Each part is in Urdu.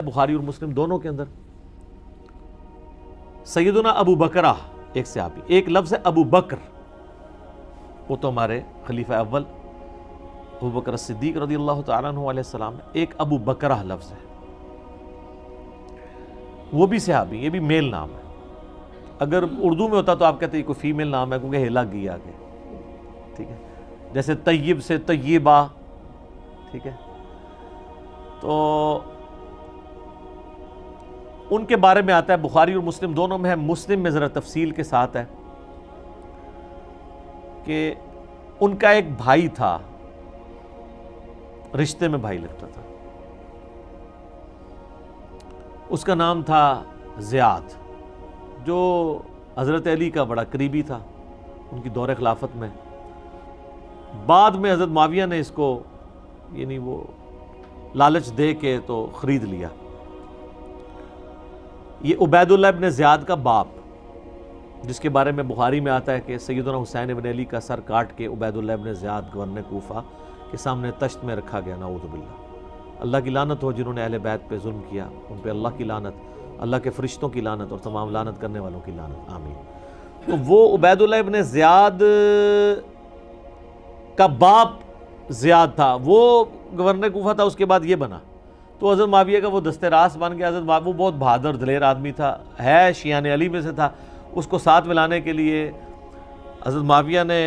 بخاری اور مسلم دونوں کے اندر سیدنا ابو بکرہ ایک صحابی، ایک لفظ ہے ابو بکر، وہ تو ہمارے خلیفہ اول ابو بکر صدیق رضی اللہ تعالیٰ عنہ علیہ السلام ہے، ایک ابو بکرہ لفظ ہے، وہ بھی صحابی، یہ بھی میل نام ہے۔ اگر اردو میں ہوتا تو آپ کہتے ہیں کوئی فیمیل نام ہے کیونکہ ہیلا گی آگے، ٹھیک ہے، جیسے طیب سے طیبہ، ٹھیک ہے۔ تو ان کے بارے میں آتا ہے بخاری اور مسلم دونوں میں ہے، مسلم میں ذرا تفصیل کے ساتھ ہے کہ ان کا ایک بھائی تھا، رشتے میں بھائی لگتا تھا، اس کا نام تھا زیاد، جو حضرت علی کا بڑا قریبی تھا ان کی دور خلافت میں۔ بعد میں حضرت معاویہ نے اس کو یعنی وہ لالچ دے کے تو خرید لیا۔ یہ عبید اللہ ابن زیاد کا باپ، جس کے بارے میں بخاری میں آتا ہے کہ سیدنا حسین ابن علی کا سر کاٹ کے عبید اللہ ابن زیاد گورنر کوفہ کے سامنے تشت میں رکھا گیا، نعوذ باللہ۔ اللہ کی لعنت ہو جنہوں نے اہل بیت پہ ظلم کیا، ان پہ اللہ کی لعنت، اللہ کے فرشتوں کی لعنت اور تمام لعنت کرنے والوں کی لعنت، آمین۔ تو وہ عبید اللہ ابن زیاد کا باپ زیاد تھا، وہ گورنر کوفہ تھا، اس کے بعد یہ بنا، تو حضرت معاویہ کا وہ دست راست بن گیا۔ حضرت معاویہ وہ بہت بہادر دلیر آدمی تھا، ہے شیعان علی میں سے تھا، اس کو ساتھ ملانے کے لیے حضرت معاویہ نے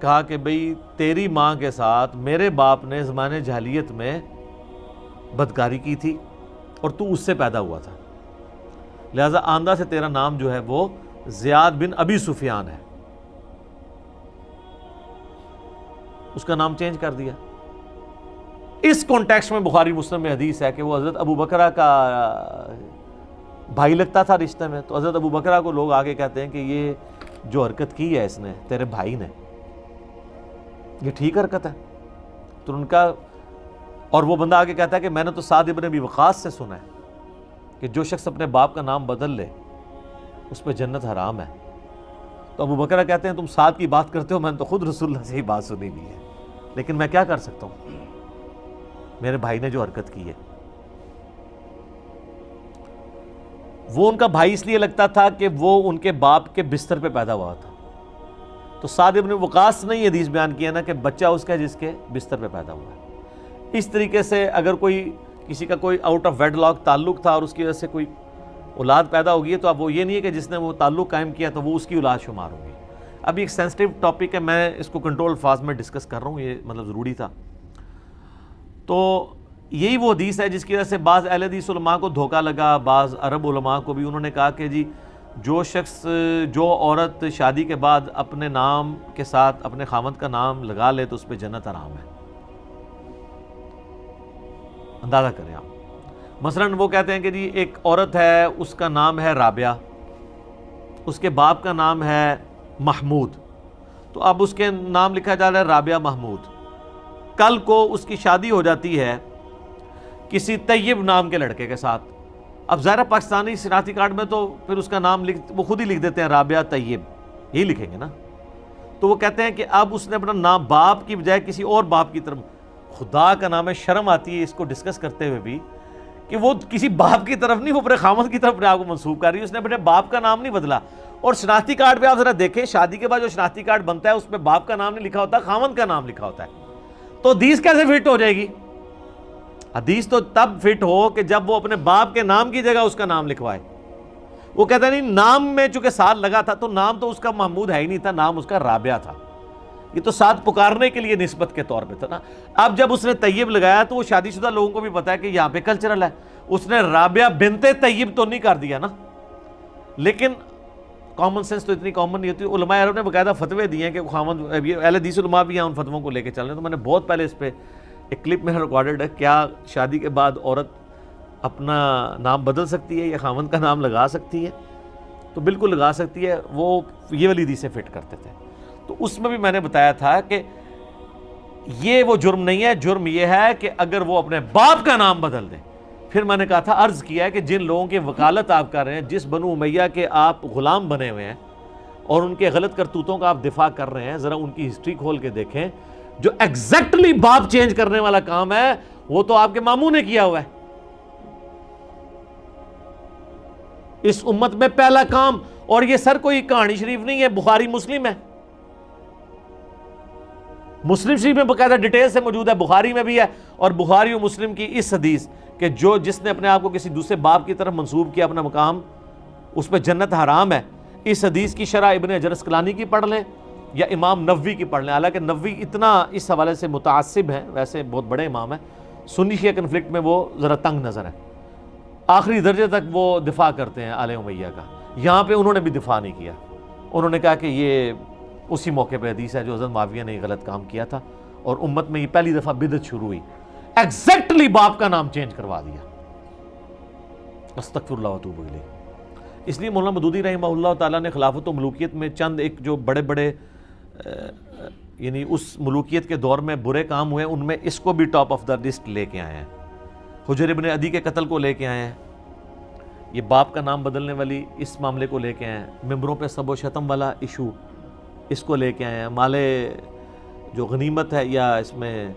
کہا کہ بھئی تیری ماں کے ساتھ میرے باپ نے زمانے جاہلیت میں بدکاری کی تھی اور تو اس سے پیدا ہوا تھا، لہذا آندہ سے تیرا نام جو ہے وہ زیاد بن ابی سفیان ہے، اس کا نام چینج کر دیا۔ اس کانٹیکسٹ میں بخاری مسلم میں حدیث ہے کہ وہ حضرت ابو بکرہ کا بھائی لگتا تھا رشتے میں، تو حضرت ابو بکرہ کو لوگ آگے کہتے ہیں کہ یہ جو حرکت کی ہے اس نے تیرے بھائی نے، یہ ٹھیک حرکت ہے؟ تو ان کا، اور وہ بندہ آگے کہتا ہے کہ میں نے تو سعد ابن ابی وقاص سے سنا ہے کہ جو شخص اپنے باپ کا نام بدل لے اس پہ جنت حرام ہے۔ تو ابو بکرہ کہتے ہیں تم سعد کی بات کرتے ہو، میں نے تو خود رسول اللہ سے ہی بات سنی ہوئی ہے، لیکن میں کیا کر سکتا ہوں، میرے بھائی نے جو حرکت کی ہے۔ وہ ان کا بھائی اس لیے لگتا تھا کہ وہ ان کے باپ کے بستر پہ پیدا ہوا تھا، تو سعد ابن وقاص نے یہ حدیث بیان کیا نا کہ بچہ اس کا جس کے بستر پہ پیدا ہوا ہے۔ اس طریقے سے اگر کوئی کسی کا کوئی آؤٹ آف ویڈ لاک تعلق تھا اور اس کی وجہ سے کوئی اولاد پیدا ہوگی تو اب وہ یہ نہیں ہے کہ جس نے وہ تعلق قائم کیا تو وہ اس کی اولاد شمار ہوگی۔ ابھی ایک سینسٹیو ٹاپک ہے، میں اس کو کنٹرول الفاظ میں ڈسکس کر رہا ہوں، یہ مطلب ضروری تھا۔ تو یہی وہ حدیث ہے جس کی وجہ سے بعض اہل حدیث علماء کو دھوکہ لگا، بعض عرب علماء کو بھی، انہوں نے کہا کہ جی جو شخص، جو عورت شادی کے بعد اپنے نام کے ساتھ اپنے خاوند کا نام لگا لے تو اس پہ جنت حرام ہے۔ اندازہ کریں آپ، مثلاً وہ کہتے ہیں کہ جی ایک عورت ہے، اس کا نام ہے رابعہ، اس کے باپ کا نام ہے محمود، تو اب اس کے نام لکھا جا رہا ہے رابعہ محمود، کل کو اس کی شادی ہو جاتی ہے کسی طیب نام کے لڑکے کے ساتھ، اب ظاہر پاکستانی شناختی کارڈ میں تو پھر اس کا نام وہ خود ہی لکھ دیتے ہیں رابعہ طیب، یہی لکھیں گے نا، تو وہ کہتے ہیں کہ اب اس نے اپنا نام باپ کی بجائے کسی اور باپ کی طرف، خدا کا نام ہے، شرم آتی ہے اس کو ڈسکس کرتے ہوئے بھی کہ وہ کسی باپ کی طرف نہیں، وہ اپنے خاوند کی طرف اپنے آپ کو منسوب کر رہی ہے، اس نے اپنے باپ کا نام نہیں بدلا۔ اور شناختی کارڈ پہ آپ ذرا دیکھیں، شادی کے بعد جو شناختی کارڈ بنتا ہے اس پہ باپ کا نام نہیں لکھا ہوتا، خاوند کا نام لکھا ہوتا ہے، تو حدیث کیسے فٹ ہو جائے گی؟ حدیث تو تب فٹ ہو کہ جب وہ اپنے باپ کے نام کی جگہ اس کا نام لکھوائے۔ وہ کہتا ہے نہیں، نام میں چونکہ ساتھ لگا تھا تو نام تو اس کا محمود ہے ہی نہیں تھا، نام اس کا رابعہ تھا، یہ تو ساتھ پکارنے کے لیے نسبت کے طور پہ تھا نا۔ اب جب اس نے طیب لگایا تو وہ شادی شدہ لوگوں کو بھی پتا ہے کہ یہاں پہ کلچرل ہے، اس نے رابعہ بنت طیب تو نہیں کر دیا نا، لیکن کامن سینس تو اتنی کامن نہیں ہوتی۔ علماء عرب نے باقاعدہ فتوے دیے ہیں کہ خاوند، اہل حدیث علماء بھی ہیں ان فتووں کو لے کے چل رہے ہیں، تو میں نے بہت پہلے اس پہ ایک کلپ میں ریکارڈڈ ہے، کیا شادی کے بعد عورت اپنا نام بدل سکتی ہے یا خاوند کا نام لگا سکتی ہے؟ تو بالکل لگا سکتی ہے، وہ یہ والی حدیثیں فٹ کرتے تھے۔ تو اس میں بھی میں نے بتایا تھا کہ یہ وہ جرم نہیں ہے، جرم یہ ہے کہ اگر وہ اپنے باپ کا نام بدل دیں۔ پھر میں نے کہا تھا، عرض کیا ہے کہ جن لوگوں کی وکالت آپ کر رہے ہیں، جس بنو امیہ کے آپ غلام بنے ہوئے ہیں اور ان کے غلط کرتوتوں کا آپ دفاع کر رہے ہیں، ذرا ان کی ہسٹری کھول کے دیکھیں، جو ایگزیکٹلی باپ چینج کرنے والا کام ہے وہ تو آپ کے ماموں نے کیا ہوا ہے۔ اس امت میں پہلا کام، اور یہ سر کوئی کہانی شریف نہیں ہے، بخاری مسلم ہے، مسلم شریف میں باقاعدہ ڈیٹیل سے موجود ہے، بخاری میں بھی ہے، اور بخاری و مسلم کی اس حدیث کہ جس نے اپنے آپ کو کسی دوسرے باپ کی طرف منسوب کیا اپنا مقام، اس پہ جنت حرام ہے. اس حدیث کی شرح ابن حجر اسقلانی کی پڑھ لیں یا امام نووی کی پڑھ لیں. حالانکہ نووی اتنا اس حوالے سے متعصب ہیں، ویسے بہت بڑے امام ہیں، سنی شیعہ کنفلکٹ میں وہ ذرا تنگ نظر ہے، آخری درجے تک وہ دفاع کرتے ہیں آل امیہ کا. یہاں پہ انہوں نے بھی دفاع نہیں کیا، انہوں نے کہا کہ یہ اسی موقع پہ حدیث ہے جو حضرت معاویہ نے غلط کام کیا تھا، اور امت میں یہ پہلی دفعہ بدعت شروع ہوئی، ایگزیکٹلی باپ کا نام چینج کروا دیا. استغفر اللہ واتوب الیہ. اس لیے مولانا مودودی رحمہ اللہ تعالیٰ نے خلافت و ملوکیت میں چند ایک جو بڑے بڑے یعنی اس ملوکیت کے دور میں برے کام ہوئے، ان میں اس کو بھی ٹاپ آف دا لسٹ لے کے آئے ہیں. حجر ابن عدی کے قتل کو لے کے آئے ہیں، یہ باپ کا نام بدلنے والی اس معاملے کو لے کے آئے ہیں، ممبروں پہ سب و شتم والا ایشو اس کو لے کے آئے ہیں، مال جو غنیمت ہے یا اس میں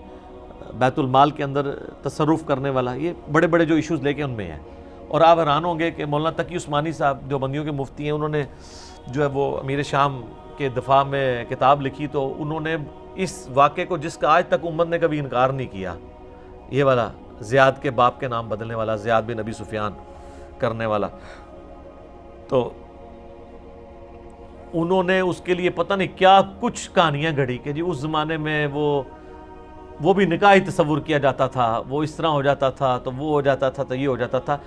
بیت المال کے اندر تصرف کرنے والا، یہ بڑے بڑے جو ایشوز لے کے ان میں ہیں. اور آپ حیران ہوں گے کہ مولانا تقی عثمانی صاحب دیوبندیوں کے مفتی ہیں، انہوں نے جو ہے وہ امیر شام کے دفاع میں کتاب لکھی، تو انہوں نے اس واقعے کو، جس کا آج تک امت نے کبھی انکار نہیں کیا، یہ والا زیاد کے باپ کے نام بدلنے والا، زیاد بن ابی سفیان کرنے والا، تو انہوں نے اس کے لیے پتہ نہیں کیا کچھ کہانیاں گھڑی کہ جی اس زمانے میں وہ بھی نکاح تصور کیا جاتا تھا، وہ اس طرح ہو جاتا تھا، تو وہ ہو جاتا تھا، تو یہ ہو جاتا تھا.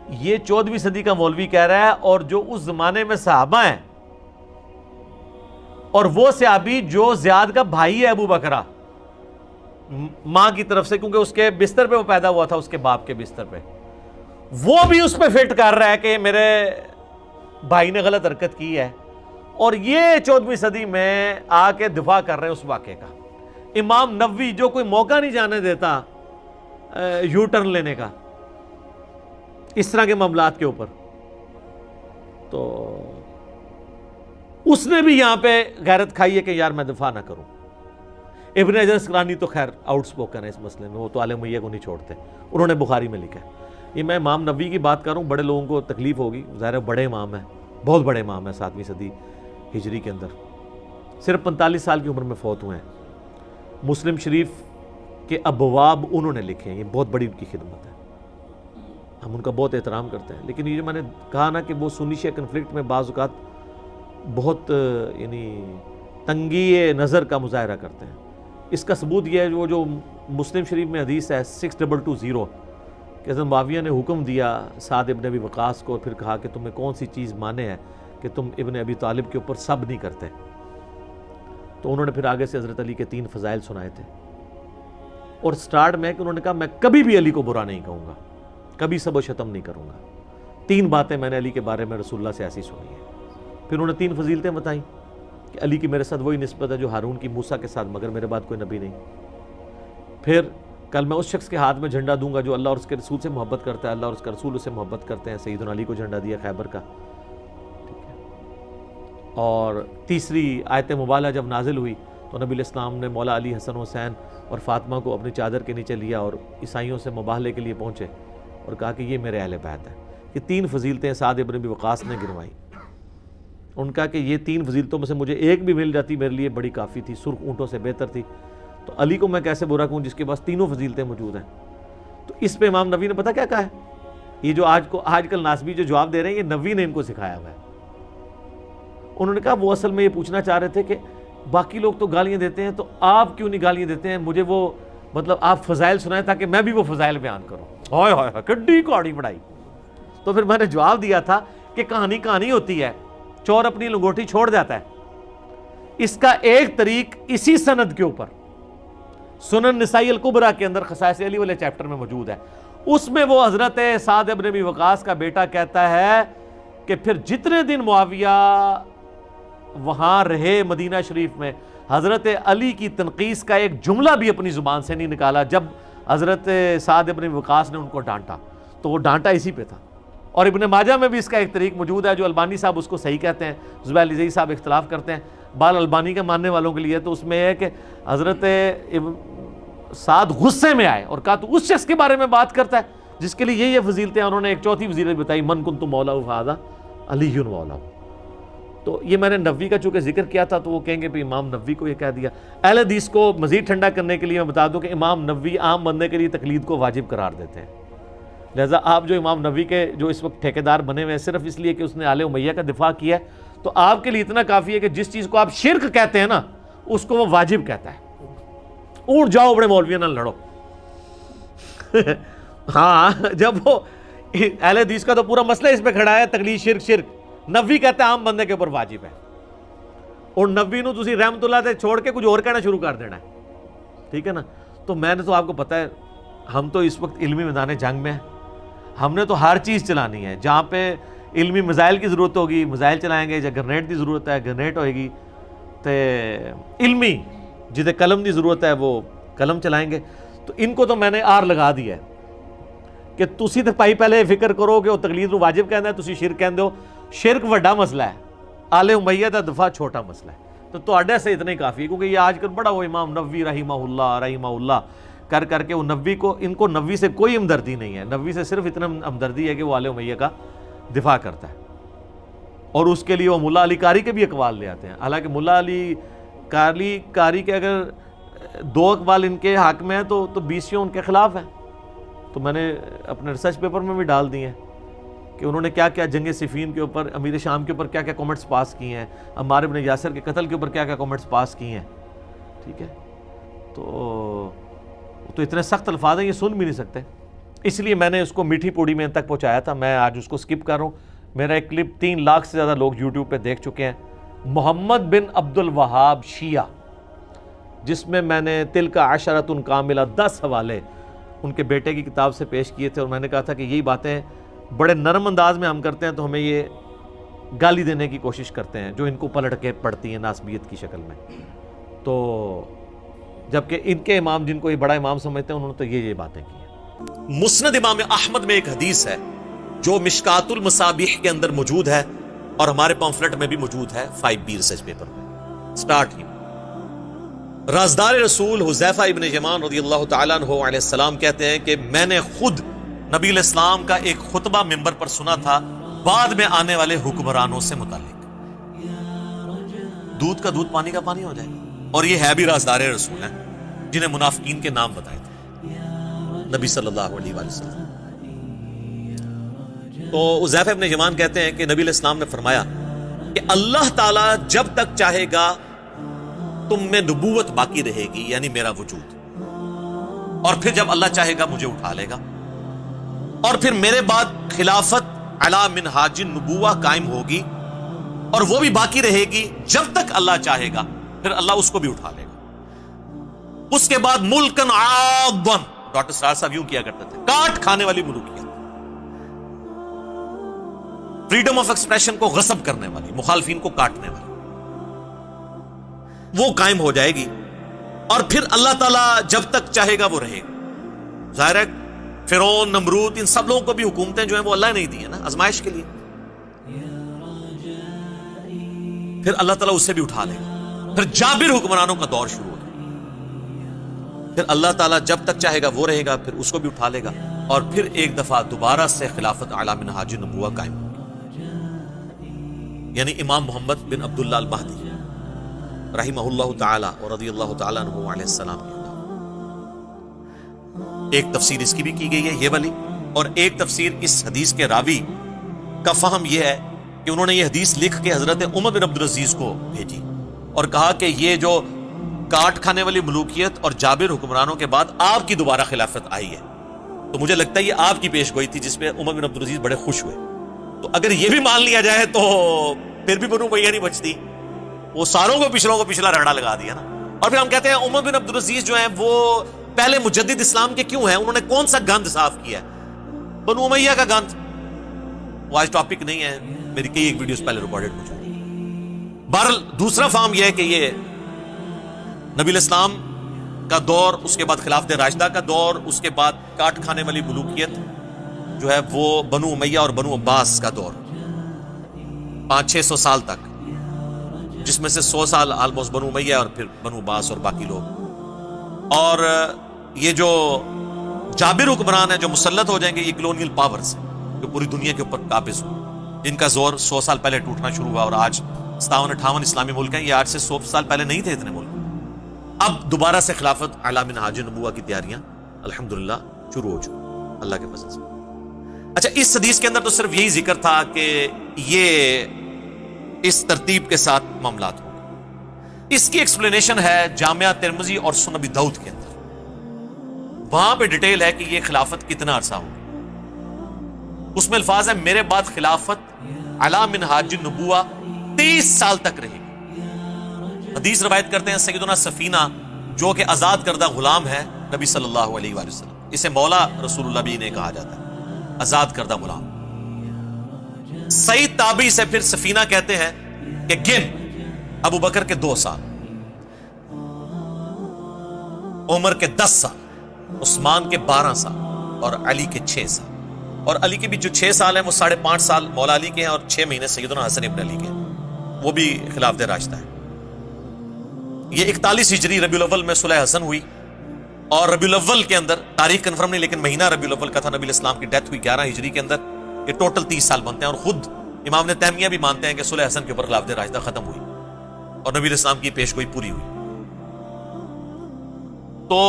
یہ 14ویں صدی کا مولوی کہہ رہا ہے، اور جو اس زمانے میں صحابہ ہیں، اور وہ صحابی جو زیاد کا بھائی ہے ابو بکرہ ماں کی طرف سے، کیونکہ اس کے بستر پہ وہ پیدا ہوا تھا، اس کے باپ کے بستر پہ، وہ بھی اس پہ فٹ کر رہا ہے کہ میرے بھائی نے غلط حرکت کی ہے، اور یہ 14ویں صدی میں آ کے دفاع کر رہے ہیں اس واقعے کا. امام نووی جو کوئی موقع نہیں جانے دیتا یو ٹرن لینے کا اس طرح کے معاملات کے اوپر، تو اس نے بھی یہاں پہ غیرت کھائی ہے کہ یار میں دفاع نہ کروں. ابن حجر اسقلانی تو خیر آؤٹ سپوکن ہے اس مسئلے میں، وہ تو آل امیہ کو نہیں چھوڑتے، انہوں نے بخاری میں لکھا ہے. یہ میں امام نووی کی بات کر رہا ہوں، بڑے لوگوں کو تکلیف ہوگی، ظاہر ہے بڑے امام ہیں، بہت بڑے امام ہیں، 7ویں صدی ہجری کے اندر، صرف 45 سال کی عمر میں فوت ہوئے ہیں. مسلم شریف کے ابواب انہوں نے لکھے ہیں، یہ بہت بڑی ان کی خدمت ہے، ہم ان کا بہت احترام کرتے ہیں. لیکن یہ جو میں نے کہا نا کہ وہ سنی شیعہ کنفلکٹ میں بعض اوقات بہت یعنی تنگی نظر کا مظاہرہ کرتے ہیں. اس کا ثبوت یہ ہے وہ جو مسلم شریف میں حدیث ہے 6220 کہ حضرت معاویہ نے حکم دیا سعد ابن ابی وقاص کو، پھر کہا کہ تمہیں کون سی چیز مانے ہے کہ تم ابن ابی طالب کے اوپر سب نہیں کرتے، تو انہوں نے پھر آگے سے حضرت علی کے 3 فضائل سنائے تھے، اور سٹارٹ میں کہ انہوں نے کہا میں کبھی بھی علی کو برا نہیں کہوں گا، کبھی سب و شتم نہیں کروں گا. 3 باتیں میں نے علی کے بارے میں رسول اللہ سے ایسی سنی ہیں. پھر انہوں نے 3 فضیلتیں بتائیں کہ علی کی میرے ساتھ وہی نسبت ہے جو ہارون کی موسیٰ کے ساتھ، مگر میرے بعد کوئی نبی نہیں. پھر کل میں اس شخص کے ہاتھ میں جھنڈا دوں گا جو اللہ اور اس کے رسول سے محبت کرتا ہے، اللہ اور اس کا رسول اسے محبت کرتے ہیں. سیدنا علی کو جھنڈا دیا خیبر کا. اور تیسری آیت مبالہ جب نازل ہوئی تو نبی علیہ السلام نے مولا علی، حسن حسین اور فاطمہ کو اپنی چادر کے نیچے لیا اور عیسائیوں سے مباہلے کے لیے پہنچے اور کہا کہ یہ میرے اہل بیت ہے. یہ 3 فضیلتیں سعد ابن ابی وقاص نے گنوائیں. ان کا کہ یہ 3 فضیلتوں میں سے مجھے ایک بھی مل جاتی میرے لیے بڑی کافی تھی، سرخ اونٹوں سے بہتر تھی. تو علی کو میں کیسے برا کہوں جس کے پاس 3 فضیلتیں موجود ہیں. تو اس پہ امام نووی نے پتہ کیا کہا ہے؟ یہ جو آج کل ناسبی جو جواب دے رہے ہیں یہ نووی نے ان کو سکھایا ہوا ہے. انہوں نے کہا وہ اصل میں یہ پوچھنا چاہ رہے تھے کہ باقی لوگ تو گالیاں دیتے ہیں تو آپ کیوں نہیں گالیاں دیتے ہیں، مجھے وہ مطلب آپ فضائل سنائیں تاکہ میں بھی وہ فضائل بیان کروں. ہائے ہائے کڈی کاڑی بڑائی. تو پھر میں نے جواب دیا تھا کہ کہانی ہوتی ہے، چور اپنی لنگوٹی چھوڑ جاتا ہے. اس کا ایک طریق اسی سند کے اوپر سنن نسائی الکبریٰ کے اندر خصائص علی والے چیپٹر میں موجود ہے. اس میں وہ حضرت سعد ابن ابی وقاص کا بیٹا کہتا ہے کہ پھر جتنے دن معاویہ وہاں رہے مدینہ شریف میں، حضرت علی کی تنقیص کا ایک جملہ بھی اپنی زبان سے نہیں نکالا. جب حضرت سعد ابن ابی وقاص نے ان کو ڈانٹا تو وہ ڈانٹا اسی پہ تھا. اور ابن ماجہ میں بھی اس کا ایک طریق موجود ہے جو البانی صاحب اس کو صحیح کہتے ہیں، زبیر علی زئی صاحب اختلاف کرتے ہیں. بال البانی کے ماننے والوں کے لیے تو اس میں ہے کہ حضرت سعد غصے میں آئے اور کہا تو اس شخص کے بارے میں بات کرتا ہے، جس کے لیے یہ فضیلتیں انہوں نے ایک چوتھی فضیلت بتائی، من کنت مولا فہذا علی مولا. تو یہ میں نے نووی کا چونکہ ذکر کیا تھا تو وہ کہیں گے بھی امام نووی کو یہ کہہ دیا. اہل حدیث کو مزید ٹھنڈا کرنے کے لیے میں بتا دوں کہ امام نووی عام بندے کے لیے تقلید کو واجب قرار دیتے ہیں. لہٰذا آپ جو امام نووی کے جو اس وقت ٹھیکیدار بنے ہوئے ہیں صرف اس لیے کہ اس نے آل امیہ کا دفاع کیا ہے، تو آپ کے لیے اتنا کافی ہے کہ جس چیز کو آپ شرک کہتے ہیں نا اس کو وہ واجب کہتا ہے. اونٹ جاؤ بڑے مولویوں نہ لڑو. ہاں جب وہ اہل حدیث کا تو پورا مسئلہ اس پہ کھڑا ہے تقلید شرک. نووی کہتا ہے عام بندے کے اوپر واجب ہے، اور نووی نو تسی رحمت اللہ سے چھوڑ کے کچھ اور کہنا شروع کر دینا ہے. ٹھیک ہے نا. تو میں نے تو آپ کو پتا ہے ہم تو اس وقت علمی میدان جنگ میں ہیں. ہم نے تو ہر چیز چلانی ہے. جہاں پہ علمی میزائل کی ضرورت ہوگی میزائل چلائیں گے، جہاں گرنیٹ کی ضرورت ہے گرنیٹ ہوئے گی، تو علمی جدے قلم کی ضرورت ہے وہ قلم چلائیں گے. تو ان کو تو میں نے آر لگا دیا ہے کہ تسی تو پائی پہلے فکر کرو کہ وہ تقلید نو واجب کہنا ہے، تسی شرک کہندے ہو. شرک وڈا مسئلہ ہے، آل امیہ دا دفاع چھوٹا مسئلہ ہے. تو تواڈے سے اتنا ہی کافی ہے، کیونکہ یہ آج کل بڑا وہ امام نووی رحمہ اللہ کر کر کے وہ نووی کو، ان کو نووی سے کوئی ہمدردی نہیں ہے. نووی سے صرف اتنا ہمدردی ہے کہ وہ آل امیہ کا دفاع کرتا ہے، اور اس کے لیے وہ ملا علی قاری کے بھی اقوال لے آتے ہیں. حالانکہ ملا علی قاری کے اگر 2 اقوال ان کے حق میں ہیں تو 20 ان کے خلاف ہیں. تو میں نے اپنے ریسرچ پیپر میں بھی ڈال دی ہیں کہ انہوں نے کیا کیا جنگ صفین کے اوپر، امیر شام کے اوپر کیا کیا کومنٹس پاس کیے ہیں، عمار بن یاسر کے قتل کے اوپر کیا کیا کومنٹس پاس کیے ہیں. ٹھیک ہے. تو اتنے سخت الفاظ ہیں یہ سن بھی نہیں سکتے، اس لیے میں نے اس کو میٹھی پوڑی میں تک پہنچایا تھا. میں آج اس کو سکپ کر رہا ہوں. میرا ایک کلپ 3 لاکھ سے زیادہ لوگ یوٹیوب پہ دیکھ چکے ہیں، محمد بن عبد الوہاب شیعہ، جس میں نے تلک عشرۃ کاملہ 10 حوالے ان کے بیٹے کی کتاب سے پیش کیے تھے. اور میں نے کہا تھا کہ یہی باتیں بڑے نرم انداز میں ہم کرتے ہیں تو ہمیں یہ گالی دینے کی کوشش کرتے ہیں جو ان کو پلٹ کے پڑتی ہیں ناسبیت کی شکل میں. تو جبکہ ان کے امام جن کو یہ بڑا امام سمجھتے ہیں انہوں نے تو یہ باتیں کی ہیں. مسند امام احمد میں ایک حدیث ہے جو مشکات المصابیح کے اندر موجود ہے اور ہمارے پامفلٹ میں بھی موجود ہے 5B ریسرچ پیپر میں. سٹارٹ ہی رازدار رسول حذیفہ ابن یمان رضی اللہ تعالیٰ عنہ علیہ السلام کہتے ہیں کہ میں نے خود نبی علیہ السلام کا ایک خطبہ ممبر پر سنا تھا بعد میں آنے والے حکمرانوں سے متعلق. دودھ کا دودھ پانی کا پانی ہو جائے. اور یہ ہے بھی رازدار رسول ہیں جنہیں منافقین کے نام بتائے تھے نبی صلی اللہ علیہ وآلہ وسلم. تو حذیفہ ابن یمان کہتے ہیں کہ نبی علیہ السلام نے فرمایا کہ اللہ تعالیٰ جب تک چاہے گا تم میں نبوت باقی رہے گی، یعنی میرا وجود، اور پھر جب اللہ چاہے گا مجھے اٹھا لے گا، اور پھر میرے بعد خلافت علی منہاج النبوہ قائم ہوگی اور وہ بھی باقی رہے گی جب تک اللہ چاہے گا، پھر اللہ اس کو بھی اٹھا لے گا. اس کے بعد ملکن عاضن، ڈاکٹر سرار صاحب یوں کیا کرتے تھے، کاٹ کھانے والی ملوکیت، فریڈم آف ایکسپریشن کو غصب کرنے والی، مخالفین کو کاٹنے والی، وہ قائم ہو جائے گی. اور پھر اللہ تعالیٰ جب تک چاہے گا وہ رہے گا. ظاہر ہے فرعون، نمرود، ان سب لوگوں کو بھی حکومتیں جو ہیں وہ اللہ نے ہی دی ہیں نا آزمائش کے لیے. پھر اللہ تعالیٰ اسے بھی اٹھا لے گا. پھر جابر حکمرانوں کا دور شروع ہوگا. پھر اللہ تعالیٰ جب تک چاہے گا وہ رہے گا، پھر اس کو بھی اٹھا لے گا، اور پھر ایک دفعہ دوبارہ سے خلافت اعلی منہاج النبوہ قائم ہوگی، یعنی امام محمد بن عبداللہ المہدی رحمہ اللہ تعالی اور رضی اللہ تعالیٰ عنہ علیہ السلام کی. ایک تفسیر اس کی بھی کی گئی ہے یہ والی، اور ایک تفسیر اس حدیث کے راوی کا فہم یہ ہے کہ انہوں نے یہ حدیث لکھ کے حضرت عمر بن عبدالعزیز کو بھیجی اور کہا کہ یہ جو کاٹ کھانے والی ملوکیت اور جابر حکمرانوں کے بعد آپ کی دوبارہ خلافت آئی ہے، تو مجھے لگتا ہے یہ آپ کی پیش گوئی تھی جس پہ عمر بن عبدالعزیز بڑے خوش ہوئے. تو اگر یہ بھی مان لیا جائے تو پھر بھی بنو امیہ نہیں بچتی، وہ ساروں کو پچھلا رگڑا لگا دیا نا. اور پھر ہم کہتے ہیں عمر بن عبدالعزیز جو ہیں وہ پہلے مجدد اسلام کے کیوں ہیں؟ انہوں نے کون سا گند صاف کیا ہے؟ بنو امیہ کا گند. وہ آج ٹاپک نہیں ہے، میری کئی ایک ویڈیوز پہلے ریکارڈڈ موجود. بہرحال دوسرا فہم یہ ہے کہ یہ نبی علیہ السلام کا دور، اس کے بعد خلافت راشدہ کا دور، اس کے بعد کاٹ کھانے والی ملوکیت جو ہے وہ بنو امیہ اور بنو عباس کا دور 500-600 سال تک، جس میں سے 100 سال آلموسٹ بنو امیہ اور پھر بنو عباس اور باقی لوگ. اور یہ جو جابر حکمران ہیں جو مسلط ہو جائیں گے، یہ کلونیل پاورز ہیں جو پوری دنیا کے اوپر قابض ہوں، جن کا زور 100 سال پہلے ٹوٹنا شروع ہوا، اور آج 57-58 اسلامی ملک ہیں. یہ آج سے 100 سال پہلے نہیں تھے اتنے ملک. اب دوبارہ سے خلافت اعلی منہاج نبوہ کی تیاریاں الحمدللہ شروع ہو چکی اللہ کے فضل سے. اچھا، اس حدیث کے اندر تو صرف یہی ذکر تھا کہ یہ اس ترتیب کے ساتھ معاملات ہوں. اس کی ایکسپلینیشن ہے جامعہ ترمذی اور سنن ابی داؤد کے اندر. وہاں پہ ڈیٹیل ہے کہ یہ خلافت کتنا عرصہ ہوگی. اس میں الفاظ ہے میرے بعد خلافت علی منہاج النبوہ 30 سال تک رہے گی. حدیث روایت کرتے ہیں سیدنا سفینہ جو کہ آزاد کردہ غلام ہے نبی صلی اللہ علیہ وآلہ وسلم، اسے مولا رسول اللہ بھی انہیں کہا جاتا ہے، آزاد کردہ غلام. سعید تابعی سے پھر سفینہ کہتے ہیں کہ گن ابو بکر کے 2 سال، عمر کے 10 سال، عثمان کے 12 سال اور علی کے 6 سال. اور علی کے بھی جو 6 سال ہیں وہ 5.5 سال مولا علی کے ہیں اور 6 مہینے سیدنا حسن ابن علی کے ہیں، وہ بھی خلافت راشدہ ہے. یہ 41 ہجری ربیع الاول میں صلح حسن ہوئی، اور ربیع الاول کے اندر تاریخ کنفرم نہیں لیکن مہینہ ربیع الاول کا تھا. نبی الاسلام کی ڈیتھ ہوئی 11 ہجری کے اندر. یہ ٹوٹل 30 سال بنتے ہیں، اور خود امام ابن تیمیہ بھی مانتے ہیں کہ صلح حسن کے اوپر خلافت راشدہ ختم ہوئی اور نبی الاسلام کی پیش گوئی پوری ہوئی. تو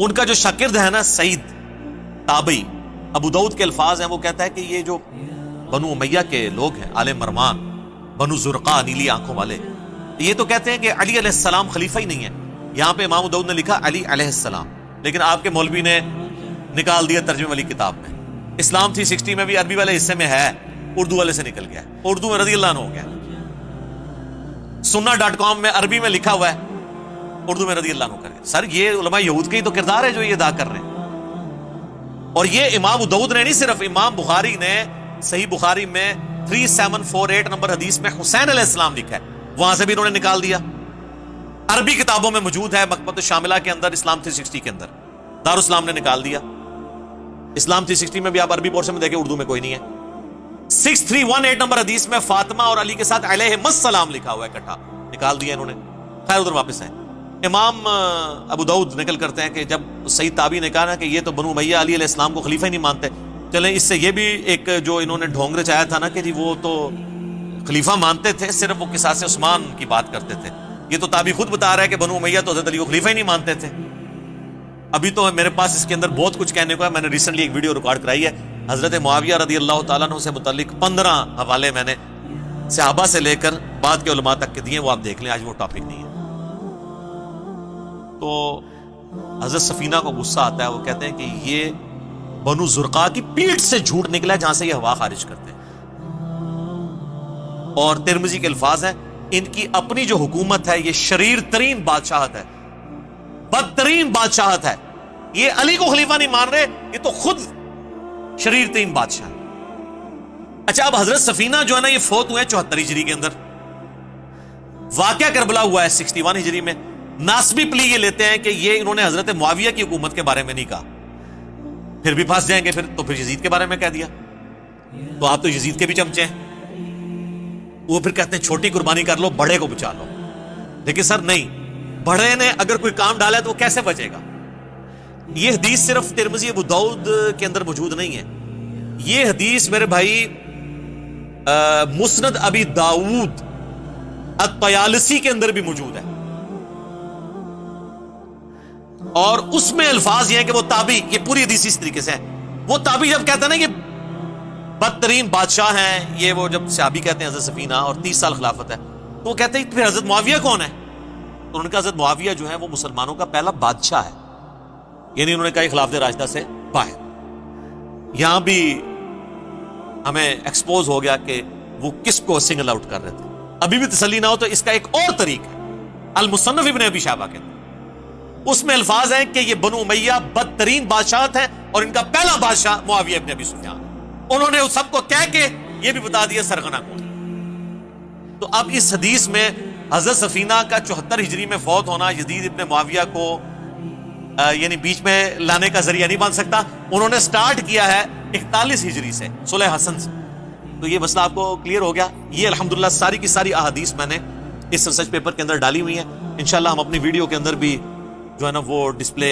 ان کا جو شاگرد ہے نا سعید تابعی، ابو داؤد کے الفاظ ہیں، وہ کہتا ہے کہ یہ جو بنو امیہ کے لوگ ہیں، آل مرمان، بنو زرقا، نیلی آنکھوں والے، یہ تو کہتے ہیں کہ علی علیہ السلام خلیفہ ہی نہیں ہے. یہاں پہ امام داؤد نے لکھا علی علیہ السلام، لیکن آپ کے مولوی نے نکال دیا ترجمے والی کتاب میں. اسلام 360 میں بھی عربی والے حصے میں ہے، اردو والے سے نکل گیا، اردو میں رضی اللہ عنہ ہو گیا. سننا.com میں عربی میں لکھا ہوا ہے، اردو میں رضی اللہ عنہ کر گیا. سر یہ علماء یہود کے ہی تو کردار ہے جو یہ ادا کر رہے ہیں. اور یہ امام داؤد نے نہیں، صرف امام بخاری نے صحیح بخاری میں 3748 نمبر حدیث میں حسین علیہ السلام لکھا ہے، وہاں سے بھی انہوں نے نکال دیا. عربی کتابوں میں موجود ہے، مکتبۃ الشاملہ کے اندر، اسلام 360 کے اندر دارالاسلام نے نکال دیا. اسلام 360 میں بھی آپ عربی پورشن میں دیکھیں، اردو میں کوئی نہیں ہے. 6318 نمبر حدیث میں فاطمہ اور علی کے ساتھ علیہم السلام لکھا ہوا ہے، اکٹھا نکال دیا انہوں نے. خیر ادھر واپس آئے. امام ابو داؤد نقل کرتے ہیں کہ جب سعید تابعی نے کہا نا کہ یہ تو بنو امیہ علی علیہ السلام کو خلیفہ ہی نہیں مانتے، چلیں اس سے یہ بھی ایک جو انہوں نے ڈھونگ رچایا تھا نا کہ جی وہ تو خلیفہ مانتے تھے، صرف وہ قصاص عثمان کی بات کرتے تھے. یہ تو تابعی خود بتا رہا ہے کہ بنو امیہ تو حضرت علی کو خلیفہ ہی نہیں مانتے تھے. ابھی تو میرے پاس اس کے اندر بہت کچھ کہنے کو ہے. میں نے ریسنٹلی ایک ویڈیو ریکارڈ کرائی ہے حضرت معاویہ رضی اللہ تعالیٰ عنہ سے متعلق 15 حوالے میں نے صحابہ سے لے کر بعد کے علماء تک کے دیے، وہ آپ دیکھ لیں، آج وہ ٹاپک نہیں ہے. تو حضرت سفینہ کو غصہ آتا ہے، وہ کہتے ہیں کہ یہ بنو زرقا کی پیٹھ سے جھوٹ نکلا جہاں سے یہ ہوا خارج کرتے ہیں. اور ترمذی کے الفاظ ہیں ان کی اپنی جو حکومت ہے یہ شریر ترین بادشاہت ہے، بدترین بادشاہت ہے. یہ علی کو خلیفہ نہیں مان رہے، یہ تو خود شریر ترین بادشاہ ہے. اچھا، اب حضرت سفینہ جو ہے نا یہ فوت ہوئے 74 ہجری کے اندر. واقعہ کربلا ہوا ہے 61 ہجری میں. ناسبی پلی یہ لیتے ہیں کہ یہ انہوں نے حضرت معاویہ کی حکومت کے بارے میں نہیں کہا، پھر بھی پھنس جائیں گے، پھر یزید کے بارے میں کہہ دیا، تو آپ تو یزید کے بھی چمچے ہیں. وہ پھر کہتے ہیں چھوٹی قربانی کر لو، بڑے کو بچا لو. لیکن سر نہیں، بڑے نے اگر کوئی کام ڈالا ہے تو وہ کیسے بچے گا؟ یہ حدیث صرف ترمذی ابو داؤد کے اندر موجود نہیں ہے، یہ حدیث میرے بھائی مسند ابی داؤد الطیالسی کے اندر بھی موجود ہے. اور اس میں الفاظ یہ ہیں کہ وہ تابعی، یہ پوری حدیث اس طریقے سے ہے، وہ تابعی جب کہتا ہے نا یہ بدترین بادشاہ ہیں، یہ وہ جب صحابی کہتے ہیں حضرت سفینہ اور 30 سال خلافت ہے، تو وہ کہتے ہیں پھر حضرت معاویہ کون ہے؟ تو ان کا حضرت معاویہ جو ہے وہ مسلمانوں کا پہلا بادشاہ ہے، یعنی انہوں نے کہا خلافت راشدہ سے باہر. یہاں بھی ہمیں ایکسپوز ہو گیا کہ وہ کس کو سنگل آؤٹ کر رہے تھے. ابھی بھی تسلی نہ ہو تو اس کا ایک اور طریق ہے المصنف ابن ابی شیبہ کے اندر، اس میں الفاظ ہیں کہ یہ بنو امیہ بدترین بادشاہت ہیں اور ان کا پہلا بادشاہ معاویہ ابن ابی سفیان. انہوں نے اس سب کو کہہ کے یہ بھی بتا دیا سرغنہ کون. تو اب اس حدیث میں حضرت سفینہ کا 74 ہجری میں فوت ہونا یزید ابن معاویہ کو یعنی بیچ میں لانے کا ذریعہ نہیں بن سکتا. انہوں نے سٹارٹ کیا ہے 41 ہجری سے، صلح حسن سے. تو یہ مسئلہ آپ کو کلیئر ہو گیا. یہ الحمدللہ ساری کی ساری احادیث میں نے اس ریسرچ پیپر کے اندر ڈالی ہوئی ہیں. انشاءاللہ ہم اپنی ویڈیو کے اندر بھی جو ہے نا وہ ڈسپلے